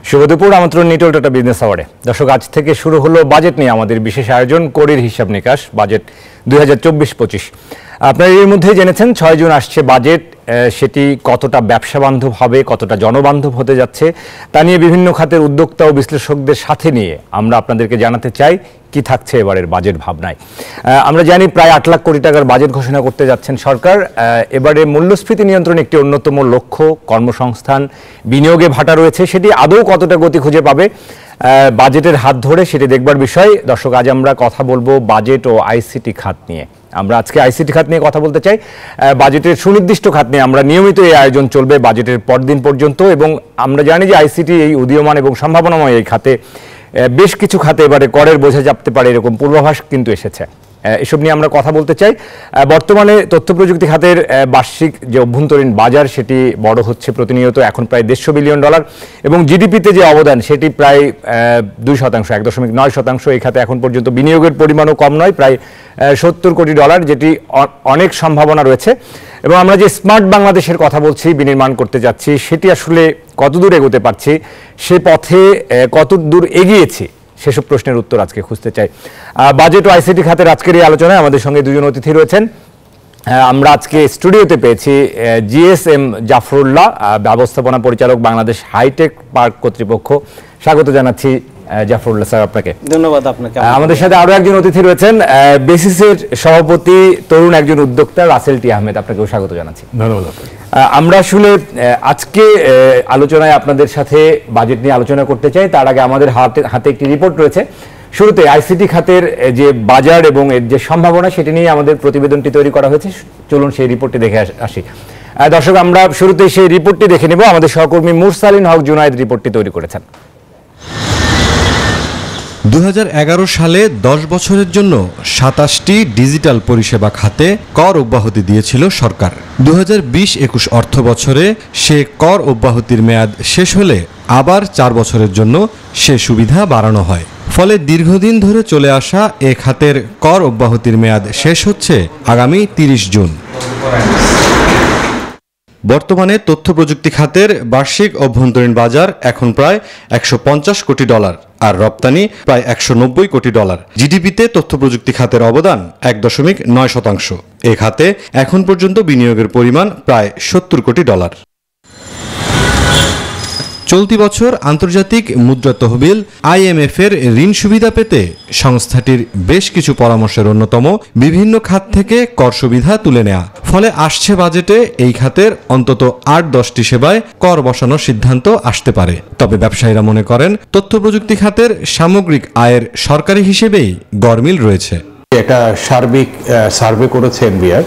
শুভ দুপুর, আমন্ত্রণ Nitol tata business আওয়ার্ডে। দর্শক, আজ থেকে শুরু হলো বাজেট নিয়ে আমাদের বিশেষ আয়োজন কড়ির হিসাব নিকাশ বাজেট 2024-25। আপনারা এর মধ্যেই জেনেছেন 6 জুন আসছে বাজেট। সেটি কতটা ব্যবসা বান্ধব হবে, কতটা জনবান্ধব হতে যাচ্ছে তা নিয়ে বিভিন্ন খাতের উদ্যোক্তা ও বিশ্লেষকদের সাথে নিয়ে আমরা আপনাদেরকে জানাতে চাই কি থাকছে এবারের বাজেট ভাবনায়। আমরা জানি প্রায় 8 লাখ কোটি টাকার বাজেট ঘোষণা করতে যাচ্ছেন সরকার। এবারে মূল্যস্ফীতি নিয়ন্ত্রণ একটি অন্যতম লক্ষ্য। কর্মসংস্থান, বিনিয়োগে ভাটা রয়েছে, সেটি আদৌ কতটা গতি খুঁজে পাবে বাজেটের হাত ধরে সেটি দেখবার বিষয়। দর্শক, আজ আমরা কথা বলবো বাজেট ও আইসিটি খাত নিয়ে। আমরা আজকে আইসিটি খাত নিয়ে কথা বলতে চাই। বাজেটের সুনির্দিষ্ট খাত নিয়ে আমরা নিয়মিত এই আয়োজন চলবে বাজেটের পরদিন পর্যন্ত, এবং আমরা জানি যে আইসিটি এই উদীয়মান এবং সম্ভাবনাময় এই খাতে বেশ কিছু খাতে এবারে করের বোঝা চাপতে পারে এরকম পূর্বাভাস কিন্তু এসেছে। এসব নিয়ে আমরা কথা বলতে চাই। বর্তমানে তথ্য প্রযুক্তি খাতের বার্ষিক যে অভ্যন্তরীণ বাজার সেটি বড় হচ্ছে প্রতিনিয়ত, এখন প্রায় $150 বিলিয়ন, এবং জিডিপিতে যে অবদান সেটি প্রায় 2%, 1.9%। এই খাতে এখন পর্যন্ত বিনিয়োগের পরিমাণও কম নয়, প্রায় $70 কোটি, যেটি অনেক সম্ভাবনা রয়েছে। এবং আমরা যে স্মার্ট বাংলাদেশের কথা বলছি, বিনির্মাণ করতে যাচ্ছি, সেটি আসলে কতদূর এগোতে পারছি, সে পথে কতদূর এগিয়েছি, সেসব প্রশ্নের উত্তর আজকে খুঁজতে চাই। বাজেট ও আইসিটি খাতের আজকের এই আলোচনায় আমাদের সঙ্গে দুজন অতিথি রয়েছেন। আমরা আজকে স্টুডিওতে পেয়েছি জিএসএম জাফরুল্লাহ, ব্যবস্থাপনা পরিচালক, বাংলাদেশ হাইটেক পার্ক কর্তৃপক্ষ। স্বাগত জানাচ্ছি জাফরুল্লাহ স্যার আপনাকে। ধন্যবাদ আপনাকে। আমাদের সাথে আরো একজন অতিথি রয়েছেন, বেসিসের সভাপতি, তরুণ একজন উদ্যোক্তা, রাসেল টি আহমেদ, আপনাকেও স্বাগত জানাচ্ছি। ধন্যবাদ। আমরা আসলে আজকে আলোচনায় আপনাদের সাথে বাজেট নিয়ে আলোচনা করতে চাই। তার আগে আমাদের হাতে একটি রিপোর্ট রয়েছে। শুরুতে আইসিটি খাতের যে বাজার এবং এর যে সম্ভাবনা সেটি নিয়ে আমাদের প্রতিবেদনটি তৈরি করা হয়েছে। চলুন সেই রিপোর্টটি দেখে আসি। দর্শক, আমরা শুরুতে সেই রিপোর্টটি দেখে নেব। আমাদের সহকর্মী মুরসালিন হক জুনায়েদ রিপোর্টটি তৈরি করেছেন। 2011 সালে 10 বছরের জন্য 27টি ডিজিটাল পরিষেবা খাতে কর অব্যাহতি দিয়েছিল সরকার। 2020-21 অর্থ বছরে সে কর অব্যাহতির মেয়াদ শেষ হলে আবার 4 বছরের জন্য সে সুবিধা বাড়ানো হয়। ফলে দীর্ঘদিন ধরে চলে আসা এ খাতের কর অব্যাহতির মেয়াদ শেষ হচ্ছে আগামী 30 জুন। বর্তমানে তথ্য প্রযুক্তি খাতের বার্ষিক অভ্যন্তরীণ বাজার এখন প্রায় $150 কোটি, আর রপ্তানি প্রায় $190 কোটি। জিডিপিতে তথ্য প্রযুক্তি খাতের অবদান 1.9%। এ খাতে এখন পর্যন্ত বিনিয়োগের পরিমাণ প্রায় $70 কোটি। চলতি বছর আন্তর্জাতিক মুদ্রা তহবিল IMF এর ঋণ সুবিধা পেতে সংস্থাটির বেশ কিছু পরামর্শের অন্যতম বিভিন্ন খাত থেকে কর সুবিধা তুলে নেওয়া। ফলে আসছে বাজেটে এই খাতের অন্তত 8-10টি সেবায় কর বসানোর সিদ্ধান্ত আসতে পারে। তবে ব্যবসায়ীরা মনে করেন তথ্য প্রযুক্তি খাতের সামগ্রিক আয়ের সরকারি হিসেবেই গরমিল রয়েছে। একটা সার্বিক সার্ভে করেছে এনবিআর,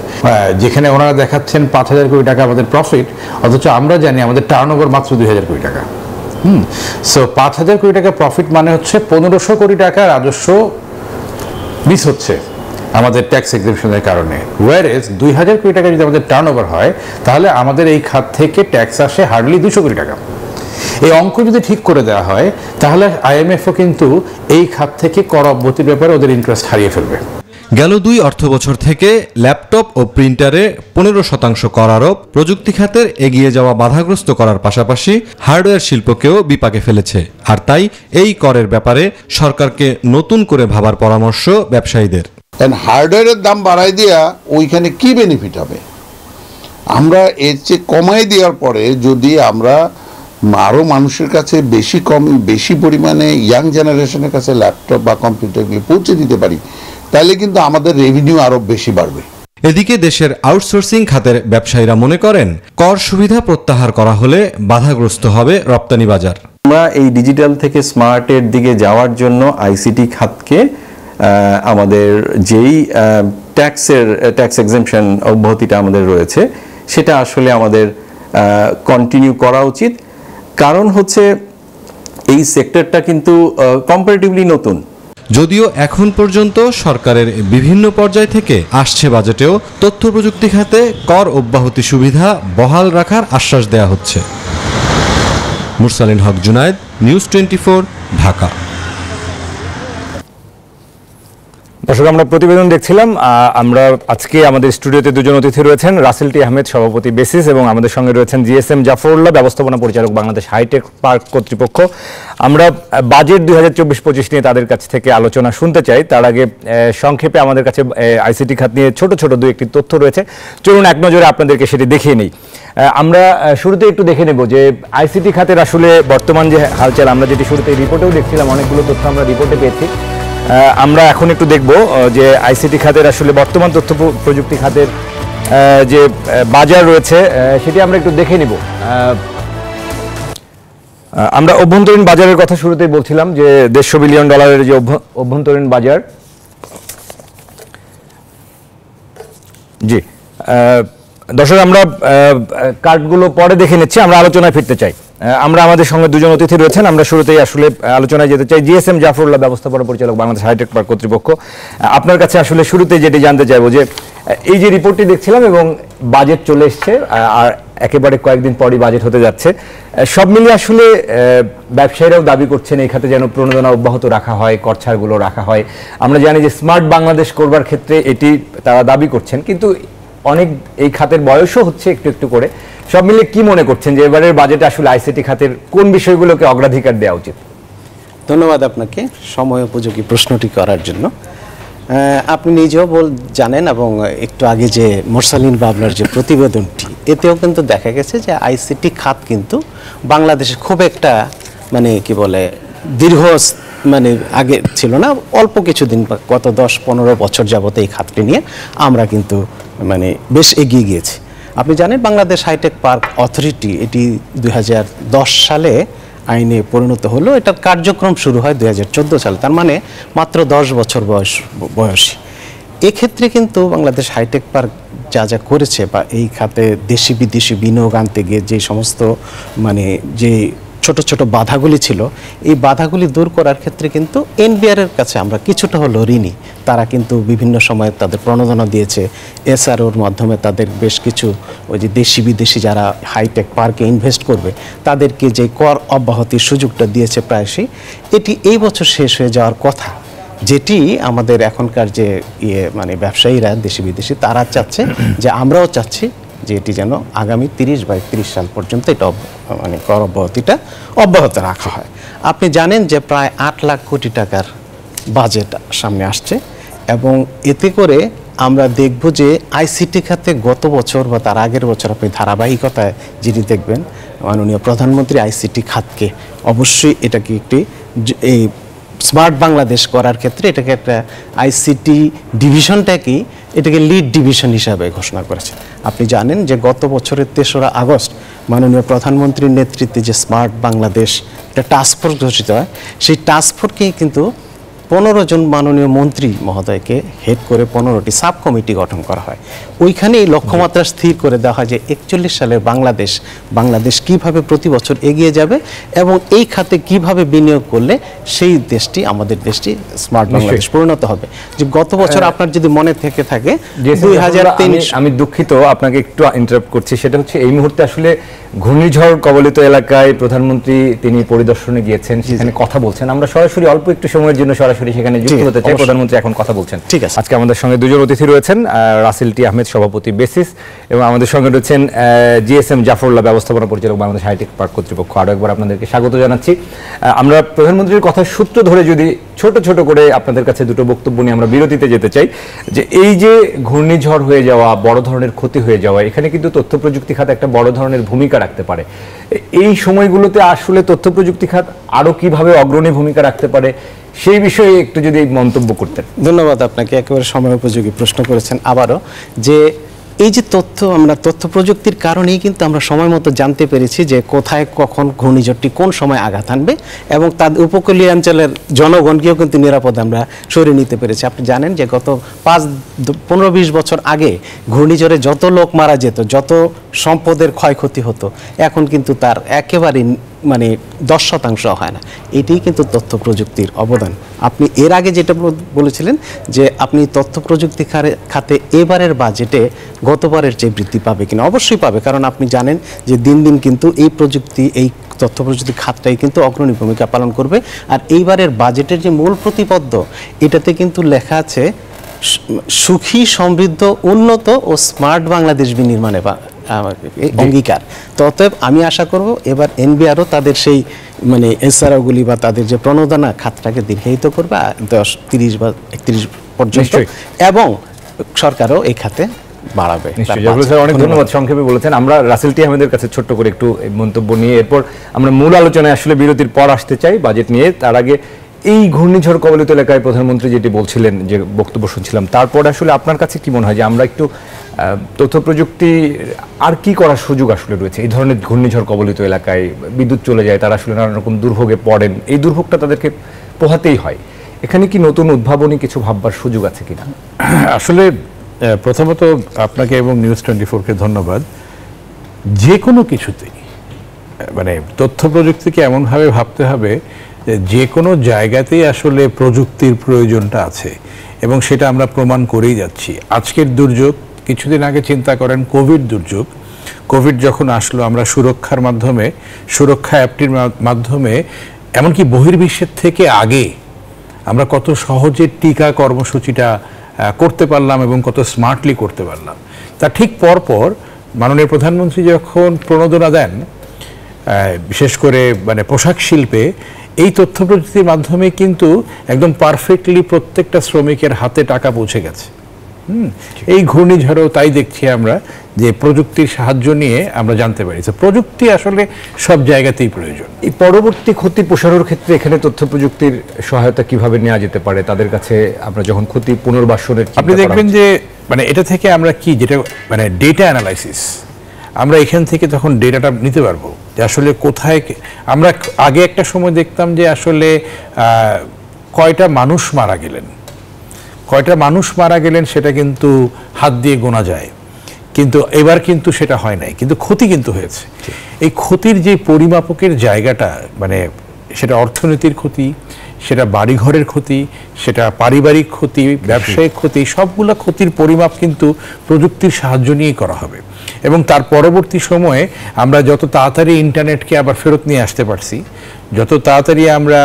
যেখানে ওনারা দেখাচ্ছেন 5,000 কোটি টাকা আমাদের প্রফিট, অথচ আমরা জানি আমাদের টার্নওভার মাত্র 2,000 কোটি টাকা। সো 5,000 কোটি টাকা প্রফিট মানে হচ্ছে 1,500 কোটি টাকা রাজস্ব মিস হচ্ছে আমাদের ট্যাক্স এক্সেম্পশনের কারণে। ওয়ারেজ 2,000 কোটি টাকা যদি আমাদের টার্নওভার হয়, তাহলে আমাদের এই খাত থেকে ট্যাক্স আসে হার্ডলি 200 কোটি টাকা। এই অঙ্ক যদি ঠিক করে দেওয়া হয়, তাহলে IMFও কিন্তু এই খাত থেকে কর অব্যাহতির ব্যাপারে ওদের ইন্টারেস্ট হারিয়ে ফেলবে। গেল 2 অর্থ বছর থেকে ল্যাপটপ ও প্রিন্টারে 15% কর আরোপ প্রযুক্তি খাতের এগিয়ে যাওয়া বাধাগ্রস্ত করার পাশাপাশি হার্ডওয়্যার শিল্পকেও বিপাকে ফেলেছে। আর তাই এই করের ব্যাপারে সরকারকে নতুন করে ভাবার পরামর্শ ব্যবসায়ীদের। হার্ডওয়্যারের দাম বাড়াই দেওয়া ওইখানে কি বেনিফিট হবে? আমরা এর চেয়ে কমাই দেওয়ার পরে যদি আমরা আরও মানুষের কাছে বেশি পরিমাণে ইয়াং জেনারেশনের কাছে ল্যাপটপ বা কম্পিউটারগুলি পৌঁছে দিতে পারি, তাহলে কিন্তু আমাদের রেভিনিউ আরও বেশি বাড়বে। এদিকে দেশের আউটসোর্সিং খাতের ব্যবসায়ীরা মনে করেন কর সুবিধা প্রত্যাহার করা হলে বাধাগ্রস্ত হবে রপ্তানি বাজার। আমরা এই ডিজিটাল থেকে স্মার্টের দিকে যাওয়ার জন্য আইসিটি খাতকে আমাদের যেই ট্যাক্স এক্সেম্পশন অব্যাহতিটা আমাদের রয়েছে সেটা আসলে আমাদের কন্টিনিউ করা উচিত। কারণ হচ্ছে এই সেক্টরটা কিন্তু কম্পারেটিভলি নতুন। যদিও এখন পর্যন্ত সরকারের বিভিন্ন পর্যায় থেকে আসছে বাজেটেও তথ্য প্রযুক্তি খাতে কর অব্যাহতি সুবিধা বহাল রাখার আশ্বাস দেয়া হচ্ছে। মুরসালিন হক জুনায়েদ, নিউজ 24, ঢাকা। দর্শক, আমরা প্রতিবেদন দেখছিলাম। আমরা আজকে আমাদের স্টুডিওতে দুজন অতিথি রয়েছেন, রাসেল টি আহমেদ, সভাপতি বেসিস, এবং আমাদের সঙ্গে রয়েছেন জিএসএম জাফরুল্লাহ, ব্যবস্থাপনা পরিচালক, বাংলাদেশ হাইটেক পার্ক কর্তৃপক্ষ। আমরা বাজেট 2024-25 নিয়ে তাদের কাছ থেকে আলোচনা শুনতে চাই। তার আগে সংক্ষেপে আমাদের কাছে আইসিটি খাত নিয়ে ছোট ছোট দু একটি তথ্য রয়েছে, চলুন এক নজরে আপনাদেরকে সেটি দেখিয়ে নিই। আমরা শুরুতে একটু দেখে নেব যে আইসিটি খাতের আসলে বর্তমান যে হালচাল, আমরা যেটি শুরুতে রিপোর্টেও দেখছিলাম, অনেকগুলো তথ্য আমরা রিপোর্টে পেয়েছি। আমরা এখন একটু দেখব যে আইসিটি খাতের আসলে বর্তমান তথ্য প্রযুক্তি খাতের যে বাজার রয়েছে সেটি আমরা একটু দেখে নিব। আমরা অভ্যন্তরীণ বাজারের কথা শুরুতেই বলছিলাম যে $150 বিলিয়ন যে অভ্যন্তরীণ বাজার। জি দর্শক, আমরা কার্ডগুলো পরে দেখে নিচ্ছি, আমরা আলোচনায় ফিরতে চাই। আমরা আমাদের সঙ্গে দুজন অতিথি রয়েছেন, আমরা শুরুতেই আসলে আলোচনায় যেতে চাই। জিএসএম জাফরুল্লাহ, ব্যবস্থাপনা পরিচালক, বাংলাদেশ হাইটেক পার্ক কর্তৃপক্ষ। আপনার কাছে আসলে শুরুতে যেটি জানতে চাইবো যে এই যে রিপোর্টটি দেখছিলাম এবং বাজেট চলে এসছে, আর একেবারে কয়েকদিন পরই বাজেট হতে যাচ্ছে, সব মিলিয়ে আসলে ব্যবসায়ীরাও দাবি করছেন এই খাতে যেন প্রণোদনা অব্যাহত রাখা হয়, কর ছাড়গুলো রাখা হয়। আমরা জানি যে স্মার্ট বাংলাদেশ করবার ক্ষেত্রে এটি তারা দাবি করছেন, কিন্তু অনেক এই খাতের বয়সও হচ্ছে একটু একটু করে। সব মিলে কি মনে করছেন যে এবারের বাজেটে আসলে আইসিটি খাতের কোন বিষয়গুলোকে অগ্রাধিকার দেওয়া উচিত? ধন্যবাদ আপনাকে সময় উপযোগী প্রশ্নটি করার জন্য। আপনি নিজেও জানেন, এবং একটু আগে যে মোরসালিন বাবলার যে প্রতিবেদনটি, এতেও কিন্তু দেখা গেছে যে আইসিটি খাত কিন্তু বাংলাদেশে খুব একটা কি বলে দীর্ঘ আগে ছিল না, অল্প কিছুদিন, গত 10-15 বছর যাবত এই খাতটি নিয়ে আমরা কিন্তু বেশ এগিয়ে গিয়েছি। আপনি জানেন বাংলাদেশ হাইটেক পার্ক অথরিটি এটি 2010 সালে আইনে পরিণত হলো। এটার কার্যক্রম শুরু হয় 2014 সালে, তার মানে মাত্র 10 বছর বয়সী। এক্ষেত্রে কিন্তু বাংলাদেশ হাইটেক পার্ক যা যা করেছে, বা এই খাতে দেশি বিদেশি বিনিয়োগ আনতে গিয়ে যে সমস্ত যে ছোট ছোট বাধাগুলি ছিল, এই বাধাগুলি দূর করার ক্ষেত্রে কিন্তু এনবিআরের কাছে আমরা কিছুটা হলো ঋণী। তারা কিন্তু বিভিন্ন সময় তাদের প্রণোদনা দিয়েছে, এসআরওর মাধ্যমে তাদের বেশ কিছু ওই যে দেশি বিদেশি যারা হাইটেক পার্কে ইনভেস্ট করবে তাদেরকে যে কর অব্যাহতির সুযোগটা দিয়েছে প্রায়শই। এটি এই বছর শেষ হয়ে যাওয়ার কথা, যেটি আমাদের এখনকার যে ব্যবসায়ীরা দেশি বিদেশি তারা চাচ্ছে, যে আমরাও চাচ্ছি যে এটি যেন আগামী 30/30 সাল পর্যন্ত এটা কর অব্যাহতিটা অব্যাহত রাখা হয়। আপনি জানেন যে প্রায় 8 লাখ কোটি টাকার বাজেট সামনে আসছে, এবং এতে করে আমরা দেখব যে আইসিটি খাতে গত বছর বা তার আগের বছর আপনি ধারাবাহিকতায় যিনি দেখবেন, মাননীয় প্রধানমন্ত্রী আইসিটি খাতকে অবশ্যই এটাকে একটি এই স্মার্ট বাংলাদেশ করার ক্ষেত্রে এটাকে একটা আইসিটি ডিভিশনটাকেই এটাকে লিড ডিভিশন হিসাবে ঘোষণা করেছে। আপনি জানেন যে গত বছরের 3রা আগস্ট মাননীয় প্রধানমন্ত্রীর নেতৃত্বে যে স্মার্ট বাংলাদেশ একটা টাস্কফোর্স ঘোষিত হয়, সেই টাস্কফোর্সকে কিন্তু 15 জন মাননীয় মন্ত্রী মহোদয়কে হেড করে 15টি সাব কমিটি গঠন করা হয়। ওইখানে এই লক্ষ্যমাত্রা স্থির করে দেওয়া হয় যে 41 সালের বাংলাদেশ কিভাবে প্রতি বছর এগিয়ে যাবে, এবং এই খাতে কিভাবে বিনিয়োগ করলে সেই দেশটি, আমাদের দেশটি স্মার্ট বাংলাদেশ পরিণত হবে। যে গত বছর আপনার যদি মনে থেকে থাকে 2023, আমি দুঃখিত আপনাকে একটু ইন্টারাপ্ট করছি, সেটা হচ্ছে এই মুহূর্তে আসলে ঘূর্ণিঝড় কবলিত এলাকায় প্রধানমন্ত্রী তিনি পরিদর্শনে গিয়েছেন, সেখানে কথা বলছেন। আমরা সরাসরি অল্প একটু সময়ের জন্য সরাসরি সেখানে যুক্ত হতে চাই। প্রধানমন্ত্রী এখন কথা বলছেন। ঠিক আছে। আজকে আমাদের সঙ্গে দুজন অতিথি রয়েছেন, রাসেল টি আহমেদ, সভাপতি বেসিস, এবং আমাদের সঙ্গে রয়েছেন জিএসএম জাফরুল্লাহ, ব্যবস্থাপনা পরিচালক, বাংলাদেশ হাইটেক পার্ক কর্তৃপক্ষ। আরও একবার আপনাদেরকে স্বাগত জানাচ্ছি। আমরা প্রধানমন্ত্রীর কথার সূত্র ধরে যদি ছোট ছোট করে আপনাদের কাছে দুটো বক্তব্য নিয়ে আমরা বিরতিতে যেতে চাই, যে এই যে ঘূর্ণিঝড় হয়ে যাওয়া, বড় ধরনের ক্ষতি হয়ে যাওয়া, এখানে কিন্তু তথ্য প্রযুক্তি খাত একটা বড় ধরনের ভূমিকা রাখতে পারে। এই সময়গুলোতে আসলে তথ্য প্রযুক্তি খাত আরও কিভাবে অগ্রণী ভূমিকা রাখতে পারে, সেই বিষয়ে একটু যদি মন্তব্য করতেন। ধন্যবাদ আপনাকে, একেবারে সময় উপযোগী প্রশ্ন করেছেন। আবারও যে এই যে আমরা তথ্য প্রযুক্তির কারণেই কিন্তু আমরা সময় মতো জানতে পেরেছি যে কোথায় কখন ঘূর্ণিঝড়টি কোন সময় আঘাত আনবে, এবং তাদের উপকূলীয় অঞ্চলের জনগণকেও কিন্তু নিরাপদে আমরা সরিয়ে নিতে পেরেছি। আপনি জানেন যে গত 15-20 বছর আগে ঘূর্ণিঝড়ে যত লোক মারা যেত, যত সম্পদের ক্ষয়ক্ষতি হতো, এখন কিন্তু তার একেবারে 10% হয় না। এটাই কিন্তু তথ্য প্রযুক্তির অবদান। আপনি এর আগে যেটা বলেছিলেন যে আপনি তথ্য প্রযুক্তি খাতে এবারের বাজেটে গতবারের চেয়ে বৃদ্ধি পাবে কিনা, অবশ্যই পাবে, কারণ আপনি জানেন যে দিন দিন কিন্তু এই প্রযুক্তি, এই তথ্য প্রযুক্তি খাতটাই কিন্তু অগ্রণী ভূমিকা পালন করবে। আর এইবারের বাজেটের যে মূল প্রতিপাদ্য, এটাতে কিন্তু লেখা আছে সুখী, সমৃদ্ধ, উন্নত ও স্মার্ট বাংলাদেশ বিনির্মাণে অঙ্গীকার। তো অতএব আমি আশা করব এবার এনবিআরও তাদের সেই মানে এসআরওগুলি বা তাদের যে প্রণোদনা খাতটাকে দীর্ঘায়িত করবে 10, 30 বা 31 পর্যন্ত, এবং সরকারও এই খাতে বাড়াবে। অনেক ধন্যবাদ, সংক্ষেপে বলেছেন। আমরা রাসেল টি আহমেদের কাছে ছোট্ট করে একটু মন্তব্য নিয়ে এরপর আমরা মূল আলোচনায় আসলে বিরতির পর আসতে চাই বাজেট নিয়ে। তার আগে এই ঘূর্ণিঝড় কবলিত এলাকায় প্রধানমন্ত্রী যেটি বলছিলেন, যে বক্তব্য শুনছিলাম, তারপরে আসলে আপনার কাছে কি মনে হয় যে আমরা একটু তথ্য প্রযুক্তি আর কি করার সুযোগ আসলে রয়েছে? এই ধরনের ঘূর্ণিঝড় কবলিত এলাকায় বিদ্যুৎ চলে যায়, তারা আসলে নানা রকম দুর্ভোগে পড়েন, এই দুর্ভোগটা তাদেরকে পোহাতেই হয়। এখানে কি নতুন উদ্ভাবনী কিছু ভাববার সুযোগ আছে কিনা? আসলে প্রথমত আপনাকে এবং নিউজ 24-কে ধন্যবাদ। যে কোনো কিছুতেই মানে তথ্য প্রযুক্তিকে এমনভাবে ভাবতে হবে যে কোনো জায়গাতেই আসলে প্রযুক্তির প্রয়োজনটা আছে, এবং সেটা আমরা প্রমাণ করেই যাচ্ছি। আজকের দুর্যোগ, কিছুদিন আগে চিন্তা করেন কোভিড দুর্যোগ, কোভিড যখন আসলো, আমরা সুরক্ষার মাধ্যমে, সুরক্ষা অ্যাপটির মাধ্যমে এমনকি বহির্বিশ্বের থেকে আগে আমরা কত সহজে টিকা কর্মসূচিটা করতে পারলাম এবং কত স্মার্টলি করতে পারলাম। তার ঠিক পরপর মাননীয় প্রধানমন্ত্রী যখন প্রণোদনা দেন, বিশেষ করে মানে পোশাক শিল্পে, এই তথ্য প্রযুক্তির মাধ্যমে কিন্তু একদম পারফেক্টলি প্রত্যেকটা শ্রমিকের হাতে টাকা পৌঁছে গেছে। এই ঘূর্ণিঝড়েও তাই দেখছি আমরা, যে প্রযুক্তির সাহায্য নিয়ে আমরা জানতে পারি। প্রযুক্তি আসলে সব জায়গাতেই প্রয়োজন। এই পরবর্তী ক্ষতি প্রসারের ক্ষেত্রে এখানে তথ্য প্রযুক্তির সহায়তা কিভাবে নেওয়া যেতে পারে তাদের কাছে? আমরা যখন ক্ষতি পুনর্বাসনের, আপনি দেখবেন যে মানে এটা থেকে আমরা কি, যেটা মানে ডেটা অ্যানালাইসিস, আমরা এখান থেকে তখন ডেটাটা নিতে পারবো যে আসলে কোথায়। আমরা আগে একটা সময় দেখতাম যে আসলে কয়টা মানুষ মারা গেলেন সেটা কিন্তু হাত দিয়ে গোনা যায়, কিন্তু এবার কিন্তু সেটা হয় নাই, কিন্তু ক্ষতি কিন্তু হয়েছে। এই ক্ষতির যে পরিমাপকের জায়গাটা, মানে সেটা অর্থনীতির ক্ষতি, সেটা বাড়িঘরের ক্ষতি, সেটা পারিবারিক ক্ষতি, ব্যবসায়িক ক্ষতি, সবগুলো ক্ষতির পরিমাপ কিন্তু প্রযুক্তির সাহায্য নিয়েই করা হবে। এবং তার পরবর্তী সময়ে আমরা যত তাড়াতাড়ি ইন্টারনেটকে আবার ফেরত নিয়ে আসতে পারছি, যত তাড়াতাড়ি আমরা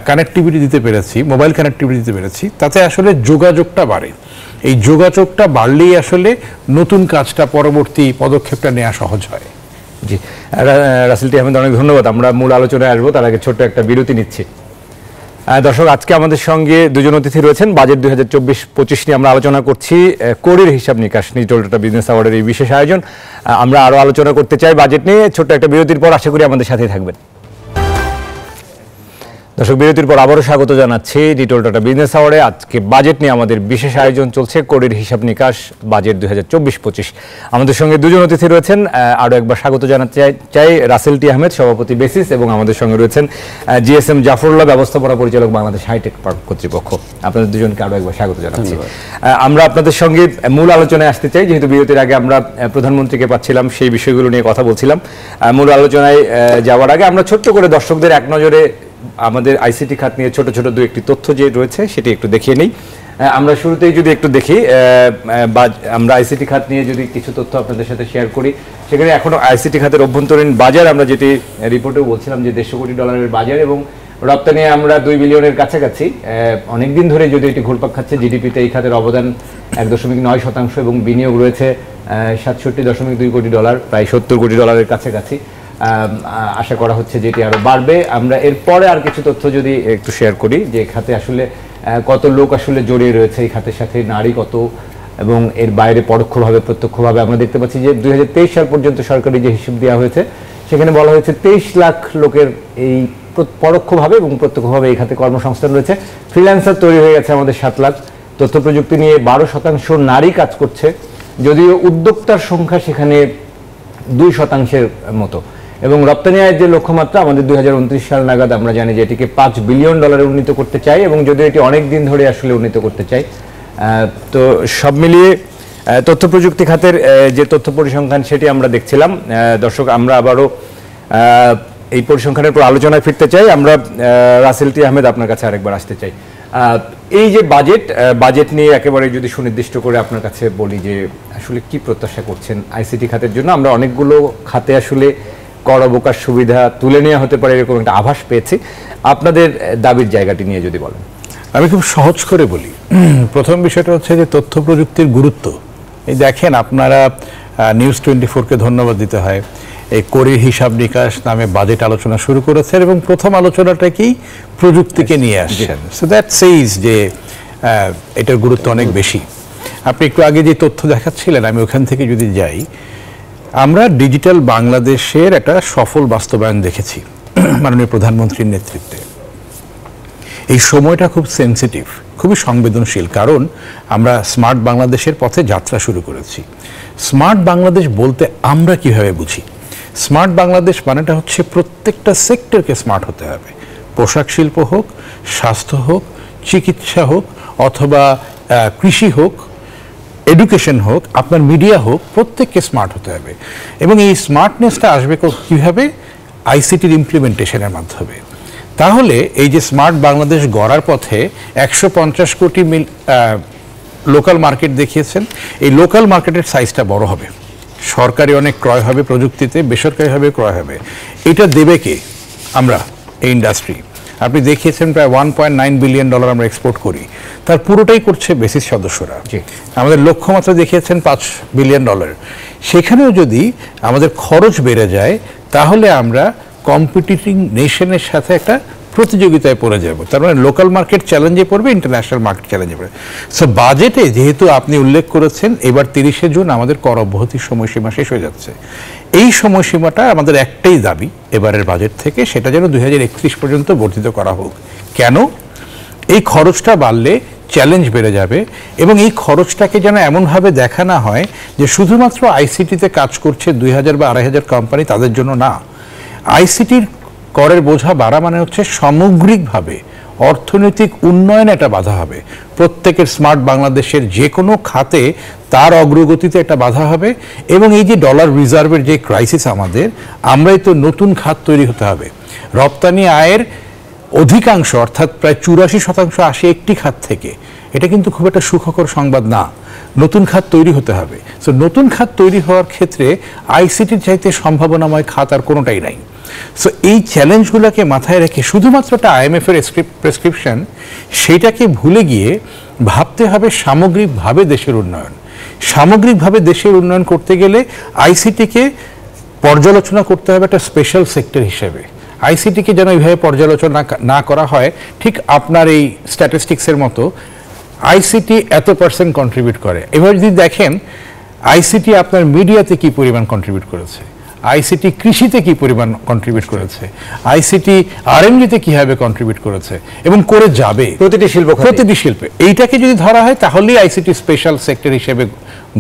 কানেক্টিভিটি দিতে পেরেছি, মোবাইল কানেক্টিভিটি দিতে পেরেছি, তাতে আসলে যোগাযোগটা বাড়ে। এই যোগাযোগটা বাড়লেই আসলে নতুন কাজটা, পরবর্তী পদক্ষেপটা নেওয়া সহজ হয়। জি, রাসেল টি আহমেদ, অনেক ধন্যবাদ। আমরা মূল আলোচনায় আসবো, তার আগে ছোট্ট একটা বিরতি নিচ্ছি। দর্শক, আজকে আমাদের সঙ্গে দুজন অতিথি রয়েছেন। বাজেট 2024-25 নিয়ে আমরা আলোচনা করছি। কোরের হিসাব নিকাশ ডিজিটাল ডাটা বিজনেস অ্যাওয়ার্ডের এই বিশেষ আয়োজন। আমরা আরও আলোচনা করতে চাই বাজেট নিয়ে। ছোট্ট একটা বিরতির পর আশা করি আমাদের সাথেই থাকবেন। দর্শক, বিরতির পর আবারও স্বাগত জানাচ্ছি ডিজিটাল ডাটা বিজনেস অ্যাওয়ার্ডে। আজকে বাজেট নিয়ে আমাদের বিশেষ আয়োজন চলছে, কোরের হিসাব নিকাশ বাজেট 2024-25। আমাদের সঙ্গে দুজন অতিথি রয়েছেন। আরও একবার স্বাগত জানাতে চাই রাসেল টি আহমেদ, সভাপতি বেসিস, এবং আমাদের সঙ্গে রয়েছেন জিএসএম জাফরুল্লাহ, ব্যবস্থাপনা পরিচালক, বাংলাদেশ হাইটেক পার্ক কর্তৃপক্ষ। আপনাদের দুজনকে আরও একবার স্বাগত জানাচ্ছি। আমরা আপনাদের সঙ্গে মূল আলোচনায় আসতে চাই, যেহেতু বিরতির আগে আমরা প্রধানমন্ত্রীকে পাচ্ছিলাম, সেই বিষয়গুলো নিয়ে কথা বলছিলাম। মূল আলোচনায় যাওয়ার আগে আমরা ছোট্ট করে দর্শকদের এক নজরে আমাদের আইসিটি খাত নিয়ে ছোট ছোট দু একটি তথ্য যে রয়েছে সেটি একটু দেখিয়ে নেই। আমরা শুরুতেই যদি একটু দেখি, আমরা আইসিটি খাত নিয়ে যদি কিছু তথ্য আপনাদের সাথে শেয়ার করি, সেখানে এখনো আইসিটি খাতের অভ্যন্তরীণ বাজার, আমরা যেটি রিপোর্টেও বলছিলাম যে $150 কোটি বাজার, এবং রপ্তানি আমরা 2 বিলিয়নের কাছাকাছি। অনেকদিন ধরে যদি এটি ঘুরপাক খাচ্ছে। জিডিপিতে এই খাতের অবদান 1.9%, এবং বিনিয়োগ রয়েছে $67.2 কোটি, প্রায় $70 কোটি কাছাকাছি। আশা করা হচ্ছে যেটি আরো বাড়বে। আমরা এরপরে আর কিছু তথ্য যদি একটু শেয়ার করি, যে খাতে আসলে কত লোক আসলে জড়িয়ে রয়েছে এই খাতের সাথে, নারী কত, এবং এর বাইরে পরোক্ষভাবে প্রত্যক্ষভাবে আমরা দেখতে পাচ্ছি যে 2023 সাল পর্যন্ত সরকারি যে হিসাব দেওয়া হয়েছে সেখানে বলা হয়েছে 23 লাখ লোকের এই পরোক্ষভাবে এবং প্রত্যক্ষভাবে এই খাতে কর্মসংস্থান রয়েছে। ফ্রিল্যান্সার তৈরি হয়ে গেছে আমাদের 7 লাখ। তথ্য প্রযুক্তি নিয়ে 12% নারী কাজ করছে, যদিও উদ্যোক্তার সংখ্যা সেখানে 2% মতো। এবং রপ্তানি আয়ের যে লক্ষ্যমাত্রা আমাদের 2029 সাল নাগাদ আমরা জানি যে এটিকে $5 বিলিয়ন উন্নীত করতে চাই, এবং যদিও এটি অনেক দিন ধরে আসলে উন্নীত করতে চাই। তো সব মিলিয়ে তথ্য প্রযুক্তি খাতের যে তথ্য পরিসংখ্যান সেটি আমরা দেখছিলাম। দর্শক, আমরা আবারও এই পরিসংখ্যানের উপর আলোচনায় ফিরতে চাই। আমরা রাসেল টি আহমেদ, আপনার কাছে আরেকবার আসতে চাই। এই যে বাজেট নিয়ে একেবারে যদি সুনির্দিষ্ট করে আপনার কাছে বলি যে আসলে কি প্রত্যাশা করছেন আইসিটি খাতের জন্য? আমরা অনেকগুলো খাতে আসলে কর অবকাশ সুবিধা তুলে নেওয়া হতে পারে এরকম একটা আভাস পেয়েছি। আপনাদের দাবির জায়গাটি নিয়ে যদি বলেন। আমি খুব সহজ করে বলি। প্রথম বিষয়টা হচ্ছে যে তথ্য প্রযুক্তির গুরুত্ব। এই দেখেন, আপনারা নিউজ 24-কে ধন্যবাদ দিতে হয়, এই করের হিসাব নিকাশ নামে বাজেট আলোচনা শুরু করেছেন এবং প্রথম আলোচনাটা কি প্রযুক্তিকে নিয়ে আসছেন। সো দ্যাট সেইজ যে এটার গুরুত্ব অনেক বেশি। আপনি একটু আগে যে তথ্য দেখাচ্ছিলেন, আমি ওখান থেকে যদি যাই, আমরা ডিজিটাল বাংলাদেশের একটা সফল বাস্তবায়ন দেখেছি মাননীয় প্রধানমন্ত্রীর নেতৃত্বে। এই সময়টা খুব সেন্সিটিভ, খুবই সংবেদনশীল, কারণ আমরা স্মার্ট বাংলাদেশের পথে যাত্রা শুরু করেছি। স্মার্ট বাংলাদেশ বলতে আমরা কিভাবে বুঝি? স্মার্ট বাংলাদেশ মানেটা হচ্ছে প্রত্যেকটা সেক্টরকে স্মার্ট হতে হবে। পোশাক শিল্প হোক, স্বাস্থ্য হোক, চিকিৎসা হোক, অথবা কৃষি হোক, এডুকেশন হোক, আপনার মিডিয়া হোক, প্রত্যেককে স্মার্ট হতে হবে। এবং এই স্মার্টনেসটা আসবে কীভাবে? আইসিটির ইমপ্লিমেন্টেশনের মাধ্যমে। তাহলে এই যে স্মার্ট বাংলাদেশ গড়ার পথে 150 কোটি লোকাল মার্কেট দেখিয়েছেন, এই লোকাল মার্কেটের সাইজটা বড় হবে, সরকারি অনেক ক্রয় হবে প্রযুক্তিতে, বেসরকারিভাবে ক্রয় হবে। এটা দেবে কে? আমরা, এই ইন্ডাস্ট্রি। আপনি দেখিয়েছেন প্রায় $1.9 বিলিয়ন আমরা এক্সপোর্ট করি, তার পুরোটাই করছে বেসিস সদস্যরা। আমাদের লক্ষ্যমাত্রা দেখিয়েছেন $5 বিলিয়ন। সেখানেও যদি আমাদের খরচ বেড়ে যায়, তাহলে আমরা কম্পিটিটিং নেশনের সাথে একটা প্রতিযোগিতায় পড়ে যাব। তার মানে লোকাল মার্কেট চ্যালেঞ্জে পড়বে, ইন্টারন্যাশনাল মার্কেট চ্যালেঞ্জে পড়বে। সো বাজেটে যেহেতু আপনি উল্লেখ করেছেন এবার 30শে জুন আমাদের কর অব্যাহতির সময়সীমা শেষ হয়ে যাচ্ছে, এই সময়সীমাটা আমাদের একটাই দাবি এবারের বাজেট থেকে, সেটা যেন 2031 পর্যন্ত বর্ধিত করা হোক। কেন? এই খরচটা বাড়লে চ্যালেঞ্জ বেড়ে যাবে এবং এই খরচটাকে যেন এমনভাবে দেখা না হয় যে শুধুমাত্র আইসিটিতে কাজ করছে 2000 বা 2500 কোম্পানি, তাদের জন্য না। আইসিটির করের বোঝা বাড়া মানে হচ্ছে সামগ্রিকভাবে অর্থনৈতিক উন্নয়নে একটা বাধা হবে। প্রত্যেকের স্মার্ট বাংলাদেশের যে কোনো খাতে তার অগ্রগতিতে একটা বাধা হবে। এবং এই যে ডলার রিজার্ভের যে ক্রাইসিস আমাদের, আমরাই তো নতুন খাত তৈরি হতে হবে। রপ্তানি আয়ের অধিকাংশ অর্থাৎ প্রায় 84% আসে একটি খাত থেকে। এটা কিন্তু খুব একটা সুখকর সংবাদ না। নতুন খাত তৈরি হতে হবে। সো নতুন খাত তৈরি হওয়ার ক্ষেত্রে আইসিটির চাইতে সম্ভাবনাময় খাত আর কোনোটাই নাই। সো এই চ্যালেঞ্জগুলোকে মাথায় রেখে শুধুমাত্র একটা IMF এর প্রেসক্রিপশন, সেইটাকে ভুলে গিয়ে ভাবতে হবে সামগ্রিকভাবে দেশের উন্নয়ন। সামগ্রিকভাবে দেশের উন্নয়ন করতে গেলে আইসিটিকে পর্যালোচনা করতে হবে একটা স্পেশাল সেক্টর হিসেবে। আইসিটিকে যেন এইভাবে পর্যালোচনা না করা হয়, ঠিক আপনার এই স্ট্যাটিস্টিক্সের মতো আইসিটি এত % কন্ট্রিবিউট করে। এবার যদি দেখেন আইসিটি আপনার মিডিয়াতে কি পরিমাণ কন্ট্রিবিউট করেছে, আইসিটি কৃষিতে কি পরিমাণ কন্ট্রিবিউট করেছে, আইসিটি R&Dতে কিভাবে কন্ট্রিবিউট করেছে এবং করে যাবে প্রতিটি শিল্পে, এইটাকে যদি ধরা হয় তাহলেই আইসিটি স্পেশাল সেক্টর হিসেবে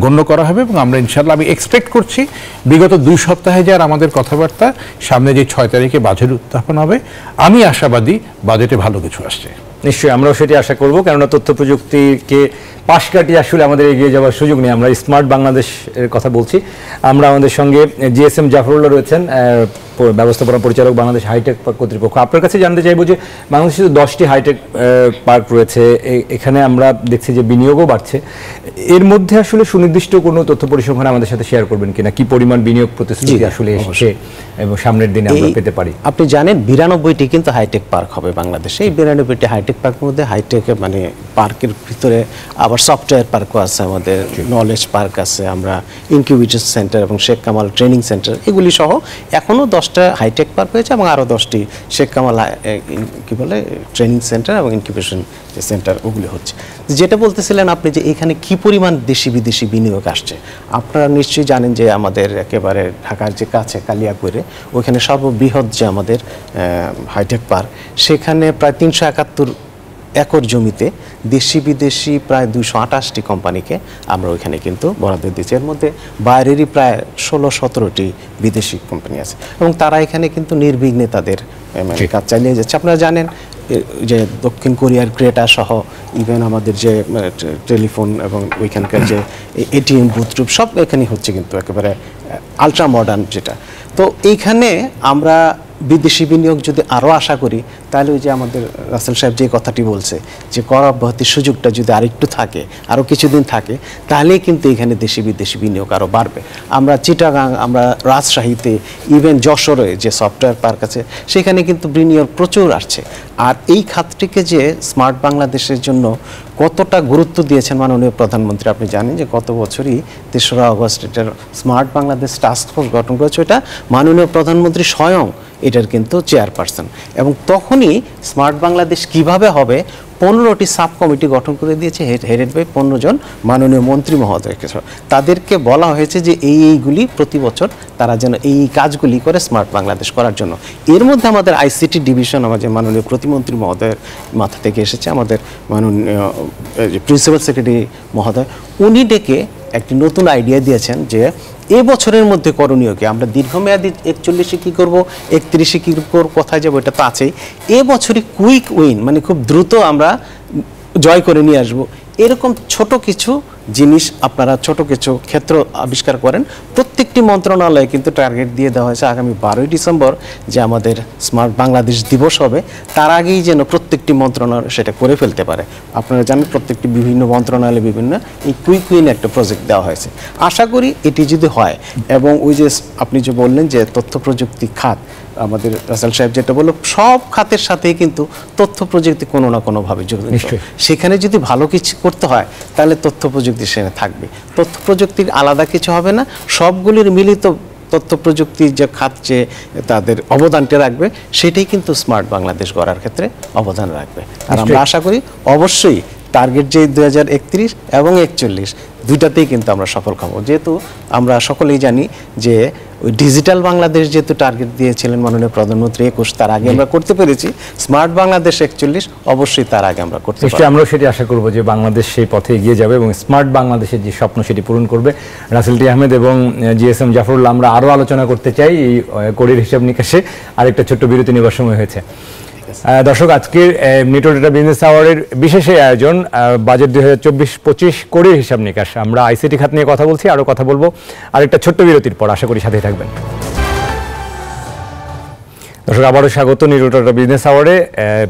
গণ্য করা হবে। এবং আমরা ইনশাআল্লাহ, আমি এক্সপেক্ট করছি বিগত 2 সপ্তাহে যার আমাদের কথাবার্তা, সামনে যে 6 তারিখে বাজেট উত্থাপন হবে, আমি আশাবাদী বাজেটে ভালো কিছু আসছে। নিশ্চয়ই আমরাও সেটি আশা করব, কেননা তথ্য প্রযুক্তিকে পাশ কাটিয়ে আসলে আমাদের এগিয়ে যাওয়ার সুযোগ নেই। আমরা স্মার্ট বাংলাদেশের কথা বলছি। আমরা আমাদের সঙ্গে GSM জাফরুল্লাহ রয়েছেন, ব্যবস্থাপনা পরিচালক, বাংলাদেশ হাইটেক পার্ক কর্তৃপক্ষ। আপনার কাছে জানতে চাইবো যে বাংলাদেশে 10টি হাইটেক পার্ক রয়েছে, এখানে আমরা দেখছি যে বিনিয়োগও বাড়ছে। এর মধ্যে আসলে সুনির্দিষ্ট কোনো তথ্য পরিসংখ্যান আমাদের সাথে শেয়ার করবেন কিনা? কি পরিমাণ বিনিয়োগ প্রতিশ্রুতি আসলে এসেছে এবং সামনের দিনে আমরা পেতে পারি? আপনি জানেন 92টি কিন্তু হাইটেক পার্ক হবে বাংলাদেশে। এই 92টি হাইটেক পার্কের মধ্যে হাইটেক মানে পার্কের ভিতরে আবার সফটওয়্যার পার্কও আছে, আমাদের নলেজ পার্ক আছে, আমরা ইনকিউবেটর সেন্টার এবং শেখ কামাল ট্রেনিং সেন্টার, এগুলি সহ এখনও 10টা হাইটেক পার্ক হয়েছে এবং আরও 10টি শেখ কামাল ট্রেনিং সেন্টার এবং ইনকিউবেশন সেন্টার, ওগুলি হচ্ছে। যেটা বলতেছিলেন আপনি যে এখানে কি পরিমাণ দেশি বিদেশি বিনিয়োগ আসছে, আপনারা নিশ্চয়ই জানেন যে আমাদের একেবারে ঢাকার যে কাছে কালিয়াকৈরে, ওইখানে সর্ববৃহৎ যে আমাদের হাইটেক পার্ক, সেখানে প্রায় 371 একর জমিতে দেশি বিদেশি প্রায় 228টি কোম্পানিকে আমরা ওইখানে কিন্তু বরাদ্দ দিচ্ছি। এর মধ্যে বাইরেরই প্রায় 16-17টি বিদেশি কোম্পানি আছে এবং তারা এখানে কিন্তু নির্বিঘ্নে তাদের কাজ চালিয়ে যাচ্ছে। আপনারা জানেন যে দক্ষিণ কোরিয়ার ক্রেটা সহ ইভেন আমাদের যে টেলিফোন এবং ওইখানকার যে ATM বুথ সব এখানেই হচ্ছে কিন্তু একেবারে আলট্রা মডার্ন যেটা। তো এইখানে আমরা বিদেশি বিনিয়োগ যদি আরও আশা করি, তাহলে ওই যে আমাদের রাসেল সাহেব যে কথাটি বলছে যে কর অব্যাহতির সুযোগটা যদি আরেকটু থাকে, আরও কিছুদিন থাকে, তাহলেই কিন্তু এখানে দেশি বিদেশি বিনিয়োগ আরও বাড়বে। আমরা চিটাগাং, আমরা রাজশাহীতে, ইভেন যশোরে যে সফটওয়্যার পার্ক আছে, সেখানে কিন্তু বিনিয়োগ প্রচুর আসছে। আর এই খাতটিকে যে স্মার্ট বাংলাদেশের জন্য কতটা গুরুত্ব দিয়েছেন মাননীয় প্রধানমন্ত্রী, আপনি জানেন যে গত বছরই 3রা আগস্ট এটার স্মার্ট বাংলাদেশ টাস্ক ফোর্স গঠন করেছে। এটা মাননীয় প্রধানমন্ত্রী স্বয়ং এটার কিন্তু চেয়ারপারসন, এবং তখনই স্মার্ট বাংলাদেশ কিভাবে হবে 15টি সাব কমিটি গঠন করে দিয়েছে, হেডেড বাই 15 জন মাননীয় মন্ত্রী মহোদয়কে। তাদেরকে বলা হয়েছে যে এইগুলি প্রতি বছর তারা যেন এই কাজগুলি করে স্মার্ট বাংলাদেশ করার জন্য। এর মধ্যে আমাদের আইসিটি ডিভিশন আমাদের মাননীয় প্রতিমন্ত্রী মহোদয়ের মাথা থেকে এসেছে, আমাদের মাননীয় প্রিন্সিপাল সেক্রেটারি মহোদয় উনি ডেকে একটি নতুন আইডিয়া দিয়েছেন যে এবছরের মধ্যে করণীয় কি, আমরা দীর্ঘমেয়াদী 41-এ কী করবো, 31-এ কী করবো, কোথায় যাবো, এটা তো আছেই। এবছরই কুইক উইন, মানে খুব দ্রুত আমরা জয় করে নিয়ে আসবো, এরকম ছোট কিছু জিনিস আপনারা ছোট কিছু ক্ষেত্র আবিষ্কার করেন। প্রত্যেকটি মন্ত্রণালয়ে কিন্তু টার্গেট দিয়ে দেওয়া হয়েছে আগামী 12ই ডিসেম্বর যে আমাদের স্মার্ট বাংলাদেশ দিবস হবে, তার আগেই যেন প্রত্যেকটি মন্ত্রণালয় সেটা করে ফেলতে পারে। আপনারা জানেন প্রত্যেকটি বিভিন্ন মন্ত্রণালয়ে বিভিন্ন এই কুইক উইন একটা প্রজেক্ট দেওয়া হয়েছে। আশা করি এটি যদি হয়, এবং ওই যে আপনি যে বললেন যে তথ্য প্রযুক্তি খাত, আমাদের রাসেল সাহেব যেটা বললো, সব খাতের সাথেই কিন্তু তথ্য প্রযুক্তি কোনো না কোনোভাবে জড়িত। সেখানে যদি ভালো কিছু করতে হয় তাহলে তথ্য প্রযুক্তি সেখানে থাকবে। তথ্য প্রযুক্তির আলাদা কিছু হবে না, সবগুলির মিলিত তথ্য প্রযুক্তির যে খাত যে তাদের অবদানটা রাখবে, সেটাই কিন্তু স্মার্ট বাংলাদেশ গড়ার ক্ষেত্রে অবদান রাখবে। আর আমরা আশা করি অবশ্যই টার্গেট যে 2031 এবং 41 দুইটাতেই কিন্তু আমরা সফল খাবো। যেহেতু আমরা সকলেই জানি যে ওই ডিজিটাল বাংলাদেশ যেহেতু টার্গেট দিয়েছিলেন মাননীয় প্রধানমন্ত্রী 21, তার আগে আমরা করতে পেরেছি। স্মার্ট বাংলাদেশ 41 অবশ্যই তার আগে আমরা করতে পারবো। আমরাও সেটি আশা করবো যে বাংলাদেশ সেই পথে এগিয়ে যাবে এবং স্মার্ট বাংলাদেশের যে স্বপ্ন সেটি পূরণ করবে। রাসেল টি আহমেদ এবং জিএসএম জাফরুল্লাহ, আমরা আরও আলোচনা করতে চাই এই কড়ির হিসাব নিকাশে। আরেকটা ছোট্ট বিরতি নেবার সময় হয়েছে। দর্শক, আজকের নিটো ডেটা বিজনেস আওয়ারের বিশেষ আয়োজন বাজেট 2024-25 কড়ির হিসাব নিকাশ। আমরা আইসিটি খাত নিয়ে কথা বলছি, আরও কথা বলবো আরেকটা ছোট্ট বিরতির পর। আশা করি সাথেই থাকবেন। দর্শক, আবারও স্বাগত নিটো ডেটা বিজনেস আওয়ারে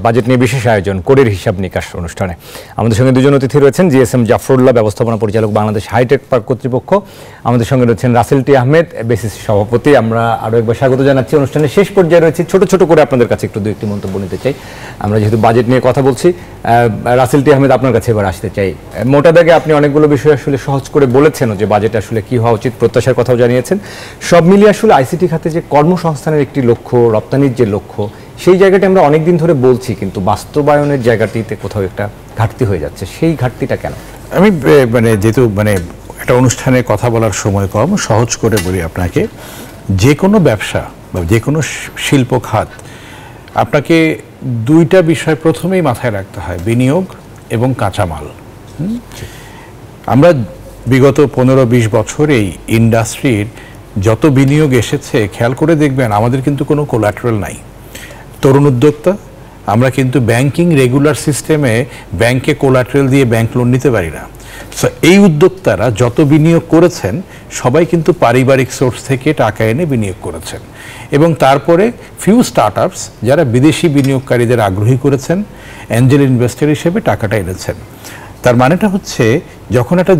বাজেট নিয়ে বিশেষ আয়োজন কড়ির হিসাব নিকাশ অনুষ্ঠানে। আমাদের সঙ্গে দুজন অতিথি রয়েছেন, জিএসএম জাফরুল্লাহ, ব্যবস্থাপনা পরিচালক, বাংলাদেশ হাইটেক পার্ক কর্তৃপক্ষ। আমাদের সঙ্গে রয়েছেন রাসেল টি আহমেদ, বেসিসি সভাপতি। আমরা আরও একবার স্বাগত জানাচ্ছি। অনুষ্ঠানের শেষ পর্যায়ে রয়েছে, ছোট ছোট করে আপনাদের কাছে একটু 2-1টি মন্তব্য নিতে চাই। আমরা যেহেতু বাজেট নিয়ে কথা বলছি, রাসেল টি আহমেদ, আপনার কাছে এবার আসতে চাই। মোটা দাগে আপনি অনেকগুলো বিষয় আসলে সহজ করে বলেছেন, যে বাজেট আসলে কী হওয়া উচিত, প্রত্যাশার কথাও জানিয়েছেন। সব মিলিয়ে আসলে আইসিটি খাতে যে কর্মসংস্থানের একটি লক্ষ্য, রপ্তানির যে লক্ষ্য, সেই জায়গাটি আমরা অনেকদিন ধরে বলছি, কিন্তু বাস্তবায়নের জায়গাটিতে কোথাও একটা ঘাটতি হয়ে যাচ্ছে। সেই ঘাটতিটা কেন? আমি যেহেতু একটা অনুষ্ঠানে কথা বলার সময় কম, সহজ করে বলি আপনাকে। যে কোনো ব্যবসা বা যে কোনো শিল্প খাত, আপনাকে দুইটা বিষয় প্রথমেই মাথায় রাখতে হয়, বিনিয়োগ এবং কাঁচামাল। আমরা বিগত 15-20 বছর এই ইন্ডাস্ট্রির যত বিনিয়োগ এসেছে, খেয়াল করে দেখবেন আমাদের কিন্তু কোনো কোলাটেরাল নাই। তরুণ উদ্যোক্তা, আমরা কিন্তু ব্যাংকিং রেগুলার সিস্টেমে ব্যাংকে কোলাটেরাল দিয়ে ব্যাংক লোন নিতে পারি না। সো এই উদ্যোক্তারা যত বিনিয়োগ করেছেন, সবাই কিন্তু পারিবারিক সোর্স থেকে টাকা এনে বিনিয়োগ করেছেন। এবং তারপরে ফিউ স্টার্টআপস যারা বিদেশি বিনিয়োগকারীদের আগ্রহী করেছেন, অ্যাঞ্জেল ইনভেস্টর হিসেবে টাকাটা এনেছেন। তার মানেটা হচ্ছে, যখন একটা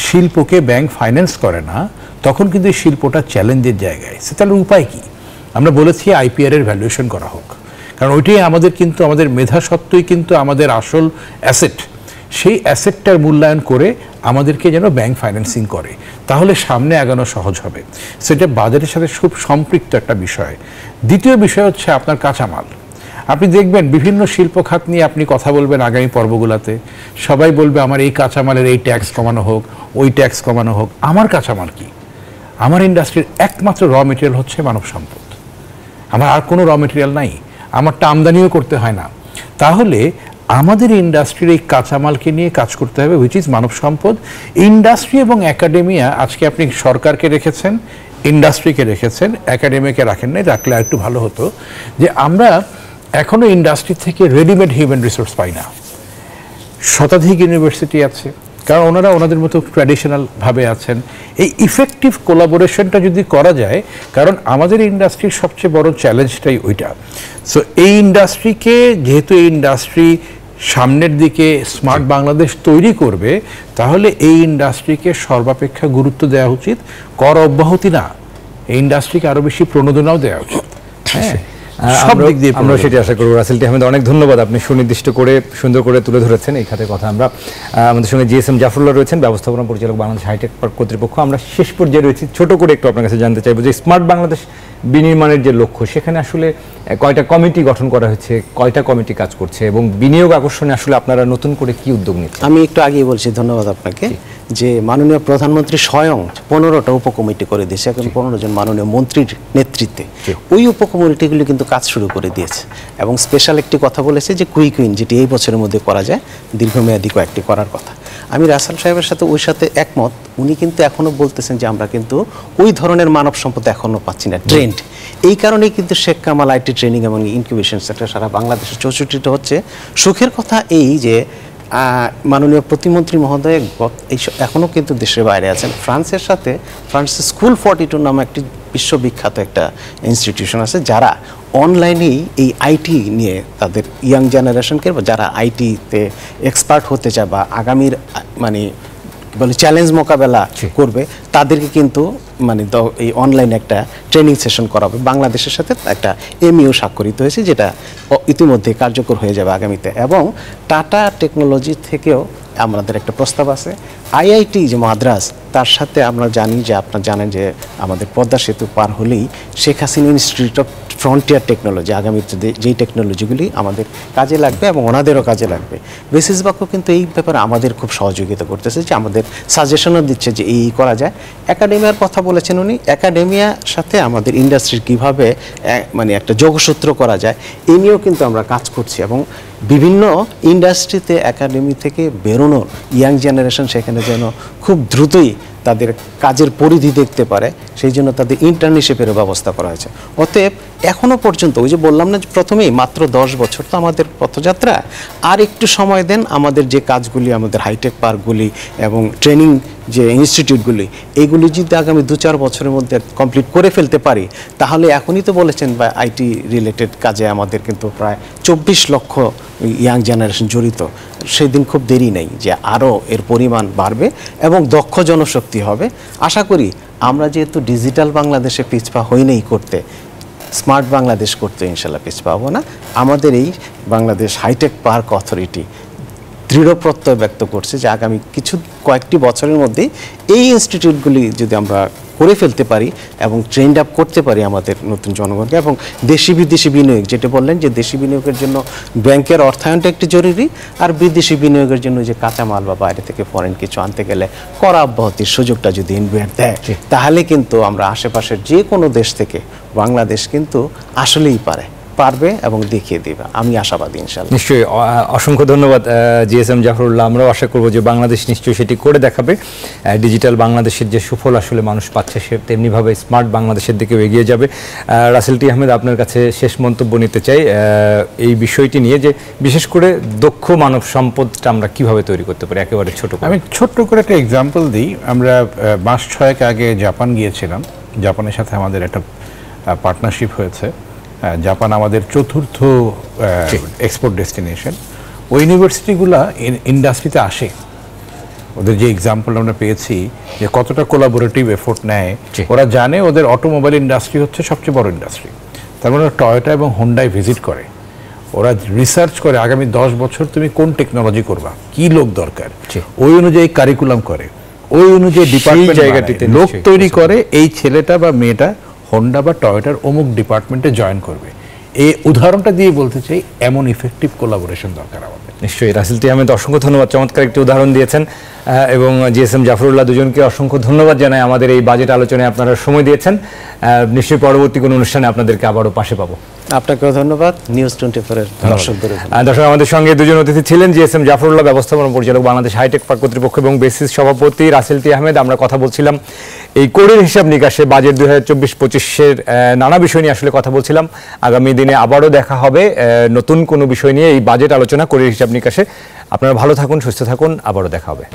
শিল্পকে ব্যাংক ফাইন্যান্স করে না, তখন কিন্তু এই শিল্পটা চ্যালেঞ্জের জায়গায়। তাহলে উপায় কি? আমরা বলেছি আইপিআর এর ভ্যালুয়েশন করা হোক, কারণ ওইটাই আমাদের কিন্তু আমাদের মেধাসত্ত্বই কিন্তু আমাদের আসল অ্যাসেট। সেই অ্যাসেটটার মূল্যায়ন করে আমাদেরকে যেন ব্যাংক ফাইন্যান্সিং করে, তাহলে সামনে আগানো সহজ হবে। সেটা বাজারের সাথে খুব সম্পৃক্ত একটা বিষয়। দ্বিতীয় বিষয় হচ্ছে আপনার কাঁচামাল। আপনি দেখবেন বিভিন্ন শিল্প খাত নিয়ে আপনি কথা বলবেন আগামী পর্বগুলোতে, সবাই বলবে আমার এই কাঁচামালের এই ট্যাক্স কমানো হোক, ওই ট্যাক্স কমানো হোক। আমার কাঁচামাল কি? আমার ইন্ডাস্ট্রির একমাত্র র মেটেরিয়াল হচ্ছে মানব সম্পদ। আমার আর কোনো র মেটেরিয়াল নাই, আমারটা আমদানিও করতে হয় না। তাহলে আমাদের ইন্ডাস্ট্রির এই কাঁচামালকে নিয়ে কাজ করতে হবে, হুইচ ইজ মানব সম্পদ। ইন্ডাস্ট্রি এবং একাডেমিয়া, আজকে আপনি সরকারকে রেখেছেন, ইন্ডাস্ট্রিকে রেখেছেন, একাডেমিকে রাখেন নাই, রাখলে আর একটু ভালো হতো। যে আমরা এখনও ইন্ডাস্ট্রি থেকে রেডিমেড হিউম্যান রিসোর্স পাই না। শতাধিক ইউনিভার্সিটি আছে, কারণ ওনারা ওনাদের মতো ট্র্যাডিশনাল ভাবে আছেন। এই ইফেক্টিভ কোলাবোরেশনটা যদি করা যায়, কারণ আমাদের ইন্ডাস্ট্রির সবচেয়ে বড় চ্যালেঞ্জটাই ওইটা। সো এই ইন্ডাস্ট্রিকে, যেহেতু এই ইন্ডাস্ট্রি সামনের দিকে স্মার্ট বাংলাদেশ তৈরি করবে, তাহলে এই ইন্ডাস্ট্রিকে সর্বাপেক্ষা গুরুত্ব দেওয়া উচিত, কর অব্যাহতি না, এই ইন্ডাস্ট্রিকে আরো বেশি প্রণোদনাও দেওয়া উচিত। হ্যাঁ, সব দিক দিয়ে আমরা সেটি আশা করব। রাসেল টি আহমেদ, অনেক ধন্যবাদ, আপনি সুনির্দিষ্ট করে সুন্দর করে তুলে ধরেছেন এই খাতের কথা। আমরা আমাদের সঙ্গে জিএসএম জাফরুল্লাহ রয়েছেন, ব্যবস্থাপনা পরিচালক, বাংলাদেশ হাইটেক পার্ক কর্তৃপক্ষ। আমরা শেষ পর্যায়ে রয়েছি, ছোট করে একটু আপনার কাছে জানতে চাইবো যে স্মার্ট বাংলাদেশ বিনির্মাণের যে লক্ষ্য, সেখানে আসলে কয়টা কমিটি গঠন করা হয়েছে, কয়টা কমিটি কাজ করছে, এবং বিনিয়োগ আকর্ষণে আসলে আপনারা নতুন করে কি উদ্যোগ নিচ্ছেন? আমি একটু আগেই বলছি, ধন্যবাদ আপনাকে, যে মাননীয় প্রধানমন্ত্রী স্বয়ং 15টা উপকমিটি করে দিয়েছে, এখন 15 জন মাননীয় মন্ত্রীর নেতৃত্বে ওই উপকমিটিগুলি কিন্তু কাজ শুরু করে দিয়েছে, এবং স্পেশাল একটি কথা বলেছে যে কুইক উইন, যেটি এই বছরের মধ্যে করা যায়, দীর্ঘমেয়াদী কয়েকটি করার কথা। আমি রাসেল সাহেবের সাথে ওই সাথে একমত। উনি কিন্তু এখনও বলতেছেন যে আমরা কিন্তু ওই ধরনের মানব সম্পদ এখনও পাচ্ছি না, ট্রেন্ড। এই কারণেই কিন্তু শেখ কামাল আইটি ট্রেনিং এবং ইনকিউবেশন সেন্টার সারা বাংলাদেশে 64টা হচ্ছে। সুখের কথা এই যে মাননীয় প্রতিমন্ত্রী মহোদয় এখনও কিন্তু দেশের বাইরে আছেন, ফ্রান্সের সাথে। ফ্রান্সের স্কুল 42 নামে একটি বিশ্ববিখ্যাত একটা ইনস্টিটিউশন আছে, যারা অনলাইনেই এই আইটি নিয়ে তাদের ইয়াং জেনারেশনকে, যারা আইটিতে এক্সপার্ট হতে চায় বা আগামীর মানে বলে চ্যালেঞ্জ মোকাবেলা করবে, তাদেরকে কিন্তু মানে এই অনলাইনে একটা ট্রেনিং সেশন করাবে। বাংলাদেশের সাথে একটা এমইউ স্বাক্ষরিত হয়েছে, যেটা ইতিমধ্যে কার্যকর হয়ে যাবে আগামীতে। এবং টাটা টেকনোলজি থেকেও আমাদের একটা প্রস্তাব আছে। আইআইটি যে মাদ্রাজ, তার সাথে আমরা জানি যে, আপনারা জানেন যে আমাদের পদ্মা সেতু পার হলেই Sheikh Hasina institute of frontier technology, আগামীতে যেই টেকনোলজিগুলি আমাদের কাজে লাগবে এবং ওনাদেরও কাজে লাগবে। বেসিস বাক্য কিন্তু এই ব্যাপারে আমাদের খুব সহযোগিতা করতেছে, যে আমাদের সাজেশনও দিচ্ছে যে এই করা যায়। একাডেমিয়ার কথা বলেছেন উনি, একাডেমিয়ার সাথে আমাদের ইন্ডাস্ট্রির কীভাবে মানে একটা যোগসূত্র করা যায়, এই নিয়েও কিন্তু আমরা কাজ করছি। এবং বিভিন্ন ইন্ডাস্ট্রিতে একাডেমি থেকে বেরোনোর ইয়াং জেনারেশন সেখানে যেন খুব দ্রুতই তাদের কাজের পরিধি দেখতে পারে, সেই জন্য তাদের ইন্টার্নশিপের ব্যবস্থা করা হয়েছে। অতএব এখনও পর্যন্ত ওই যে বললাম না প্রথমেই, মাত্র 10 বছর তো আমাদের পথযাত্রা, আর একটু সময় দেন, আমাদের যে কাজগুলি, আমাদের হাইটেক পার্কগুলি এবং ট্রেনিং যে ইনস্টিটিউটগুলি, এইগুলি যদি আগামী 2-4 বছরের মধ্যে কমপ্লিট করে ফেলতে পারি, তাহলে এখনই তো বলেছেন বা আইটি রিলেটেড কাজে আমাদের কিন্তু প্রায় 24 লক্ষ ইয়াং জেনারেশন জড়িত। সেদিন খুব দেরি নেই যে আরও এর পরিমাণ বাড়বে এবং দক্ষ জনশক্তি হবে। আশা করি আমরা যেহেতু ডিজিটাল বাংলাদেশে পিছপা হইনি করতে, স্মার্ট বাংলাদেশ করতে ইনশাল্লাহ পিছপা হবো না। আমাদের এই বাংলাদেশ হাইটেক পার্ক অথরিটি দৃঢ় প্রত্যয় ব্যক্ত করছে যে আগামী কয়েকটি বছরের মধ্যেই এই ইনস্টিটিউটগুলি যদি আমরা করে ফেলতে পারি এবং ট্রেন্ড আপ করতে পারি আমাদের নতুন জনগণকে, এবং দেশি বিদেশি বিনিয়োগ, যেটা বললেন যে দেশি বিনিয়োগের জন্য ব্যাংকের অর্থায়নটা একটি জরুরি, আর বিদেশি বিনিয়োগের জন্য যে কাঁচামাল বা বাইরে থেকে ফরেন কিছু আনতে গেলে কর অব্যাহতির সুযোগটা যদি ইনভেস্ট দেয়, তাহলে কিন্তু আমরা আশেপাশের যে কোনো দেশ থেকে বাংলাদেশ কিন্তু আসলেই পারবে এবং দেখিয়ে দেবে। আমি আশাবাদী ইনশাআল্লাহ। নিশ্চয়ই, অসংখ্য ধন্যবাদ জিএসএম জাফরুল্লাহ। আমরাও আশা করব যে বাংলাদেশ নিশ্চয়ই সেটি করে দেখাবে। ডিজিটাল বাংলাদেশের যে সুফল আসলে মানুষ পাচ্ছে, সে তেমনিভাবে স্মার্ট বাংলাদেশের দিকেও এগিয়ে যাবে। রাসেল টি আহমেদ, আপনার কাছে শেষ মন্তব্য নিতে চাই এই বিষয়টি নিয়ে, যে বিশেষ করে দক্ষ মানব সম্পদটা আমরা কিভাবে তৈরি করতে পারি, একেবারে ছোট করে। আমি ছোট্ট করে একটা এক্সাম্পল দিই। আমরা মাস 6 আগে জাপান গিয়েছিলাম। জাপানের সাথে আমাদের একটা পার্টনারশিপ হয়েছে। জাপান আমাদের 4র্থ এক্সপোর্ট ডেস্টিনেশন। ওই ইউনিভার্সিটিগুলা ইন্ডাস্ট্রিতে আসে। ওদের যে এক্সাম্পল আমরা পেয়েছি যে কতটা কোলাবোরেটিভ এফোর্ট নেয়, ওরা জানে ওদের অটোমোবাইল ইন্ডাস্ট্রি হচ্ছে সবচেয়ে বড় ইন্ডাস্ট্রি। তার মানে টয়োটা এবং হোন্ডায় ভিজিট করে, ওরা রিসার্চ করে আগামী 10 বছর তুমি কোন টেকনোলজি করবা, কি লোক দরকার, ওই অনুযায়ী কারিকুলাম করে, ওই অনুযায়ী ডিপার্টমেন্ট জায়গাটিতে লোক তৈরি করে। এই ছেলেটা বা মেয়েটা হোন্ডা বা টয়োটার অমুক ডিপার্টমেন্টে জয়েন করবে। এই উদাহরণটা দিয়ে বলতে চাই, এমন ইফেক্টিভ কোলাবোরেশন দরকার আমাদের। নিশ্চয়ই, রাসেল টি আহমেদ অসংখ্য ধন্যবাদ, চমৎকার একটি উদাহরণ দিয়েছেন। এবং জিএসএম জাফরুল্লাহ, দুজনকে অসংখ্য ধন্যবাদ জানাই আমাদের এই বাজেট আলোচনায় আপনারা সময় দিয়েছেন। নিশ্চয়ই পরবর্তী কোনো অনুষ্ঠানে আপনাদেরকে আবারও পাশে পাবো। আপনাকেও ধন্যবাদ। নিউজ 24 এর দর্শকদের দর্শক, আমাদের সঙ্গে দুজন অতিথি ছিলেন জিএসএম জাফরুল্লাহ, ব্যবস্থাপনা পরিচালক, বাংলাদেশ হাইটেক পার্ক কর্তৃপক্ষ, এবং বেসিস সভাপতি রাসেল টি আহমেদ। আমরা কথা বলছিলাম এই কোরের হিসাব নিকাশে বাজেট 2024-25-এর নানা বিষয় নিয়ে আসলে কথা বলছিলাম। আগামী দিনে আবারও দেখা হবে নতুন কোনো বিষয় নিয়ে এই বাজেট আলোচনা, কোরের হিসাব নিকাশে। আপনারা ভালো থাকুন, সুস্থ থাকুন, আবারও দেখা হবে।